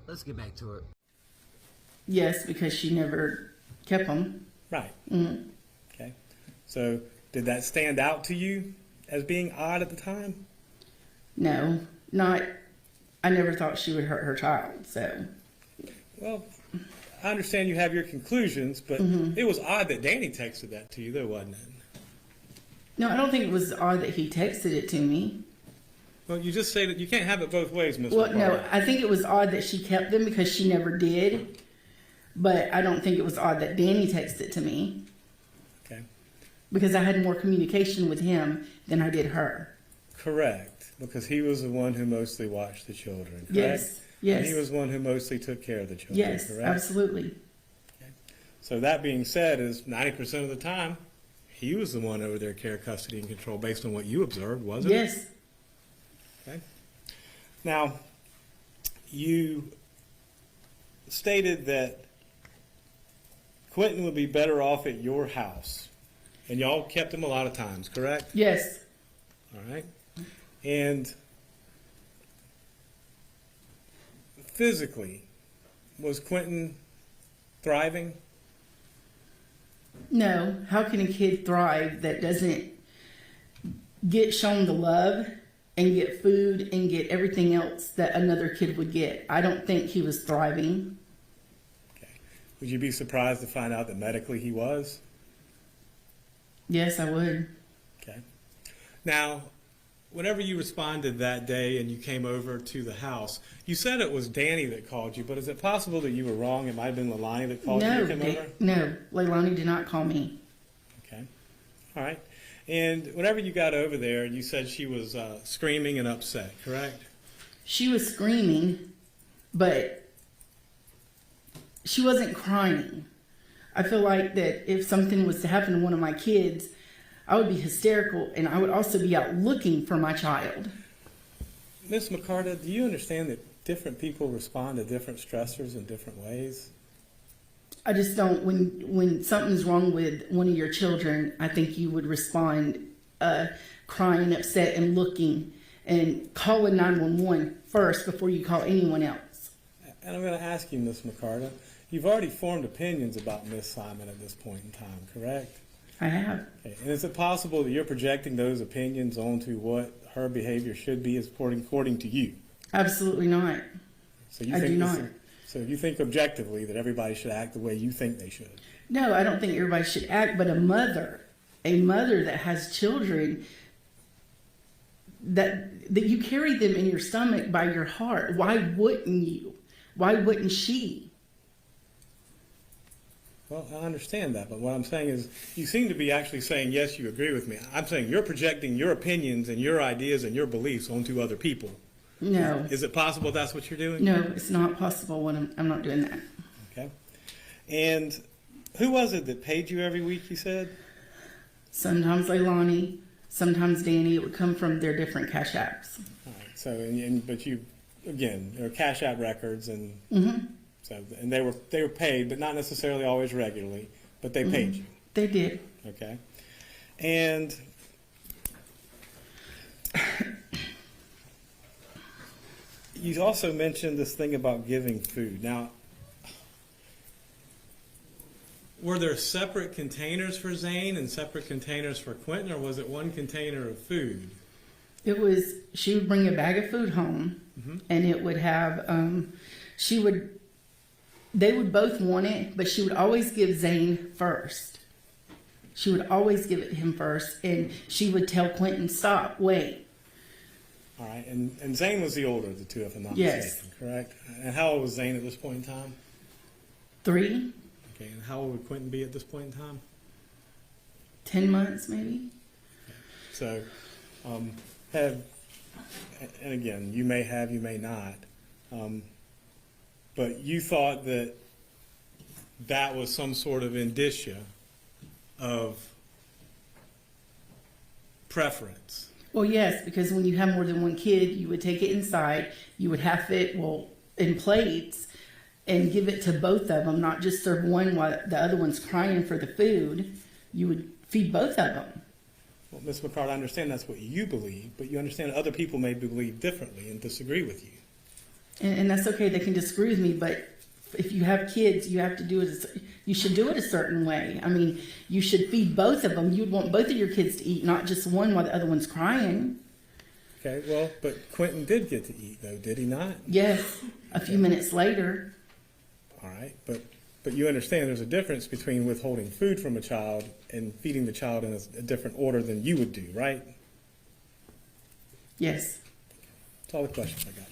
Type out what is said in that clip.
let's get back to it. Yes, because she never kept them. Right. Mm-hmm. Okay. So did that stand out to you as being odd at the time? No, not. I never thought she would hurt her child. So. Well, I understand you have your conclusions, but it was odd that Danny texted that to you, though, wasn't it? No, I don't think it was odd that he texted it to me. Well, you just say that you can't have it both ways, Miss. Well, no, McCarty. I think it was odd that she kept them because she never did. But I don't think it was odd that Danny texted it to me. Okay. Because I had more communication with him than I did her. Correct, because he was the one who mostly watched the children, correct? Yes, yes. And he was the one who mostly took care of the children, Yes, correct? absolutely. Okay. So that being said, is 90% of the time, he was the one over there care, custody, and control based on what you observed, wasn't it? Yes. Okay. Now, you stated that Quentin would be better off at your house, and y'all kept him a lot of times, correct? Yes. All right. And physically, was Quentin thriving? No. How can a kid thrive that doesn't get shown the love and get food and get everything else that another kid would get? I don't think he was thriving. Okay. Would you be surprised to find out that medically he was? Yes, I would. Okay. Now, whenever you responded that day and you came over to the house, you said it was Danny that called you, but is it possible that you were wrong? It might have been Leilani that called you to come over? No, Leilani did not call me. Okay. All right. And whenever you got over there, you said she was screaming and upset, correct? She was screaming, but she wasn't crying. I feel like that if something was to happen to one of my kids, I would be hysterical, and I would also be out looking for my child. Ms. McCarty, do you understand that different people respond to different stressors in different ways? I just don't, when something's wrong with one of your children, I think you would respond crying, upset, and looking, and calling 911 first before you call anyone else. And I'm going to ask you, Ms. McCarty, you've already formed opinions about Ms. Simon at this point in time, correct? I have. Okay. And is it possible that you're projecting those opinions onto what her behavior should be according to you? Absolutely not. So you I think do not. So you think objectively that everybody should act the way you think they should? No, I don't think everybody should act, but a mother that has children, that you carry them in your stomach by your heart. Why wouldn't you? Why wouldn't she? Well, I understand that, but what I'm saying is you seem to be actually saying, yes, you agree with me. I'm saying you're projecting your opinions and your ideas and your beliefs onto other people. No. Is it possible that's what you're doing? No, it's not possible when I'm not doing that. Okay. And who was it that paid you every week, you said? Sometimes Leilani, sometimes Danny. It would come from their different cash apps. All right. So, but you, again, there are Cash App records, and so and they were paid, but not necessarily always regularly, but they paid you. They did. Okay. And you also mentioned this thing about giving food. Now, were there separate containers for Zane and separate containers for Quentin, or was it one container of food? It was, she would bring a bag of food home, and it would have, they would both want it, but she would always give Zane first. She would always give it to him first, and she would tell Quentin, stop, wait. All right, and Zane was the older of the two, if I'm not Yes. mistaken, correct? And how old was Zane at this point in time? 3, Okay, and how old would Quentin be at this point in time? 10 months maybe. So, and again, you may have, you may not, but you thought that that was some sort of indicia of preference. Well, yes, because when you have more than one kid, you would take it inside, you would half it, in plates, and give it to both of them, not just serve one while the other one's crying for the food. You would feed both of them. Well, Ms. McCart, I understand that's what you believe, but you understand other people may believe differently and disagree with you. And that's okay. They can disagree with me, but if you have kids, you have to do it. You should do it a certain way. I mean, you should feed both of them. You'd want both of your kids to eat, not just one while the other one's crying. Okay, well, but Quentin did get to eat, though, did he not? Yes, a few minutes later. All right, but you understand there's a difference between withholding food from a child and feeding the child in a different order than you would do, right? Yes. That's all the questions I got.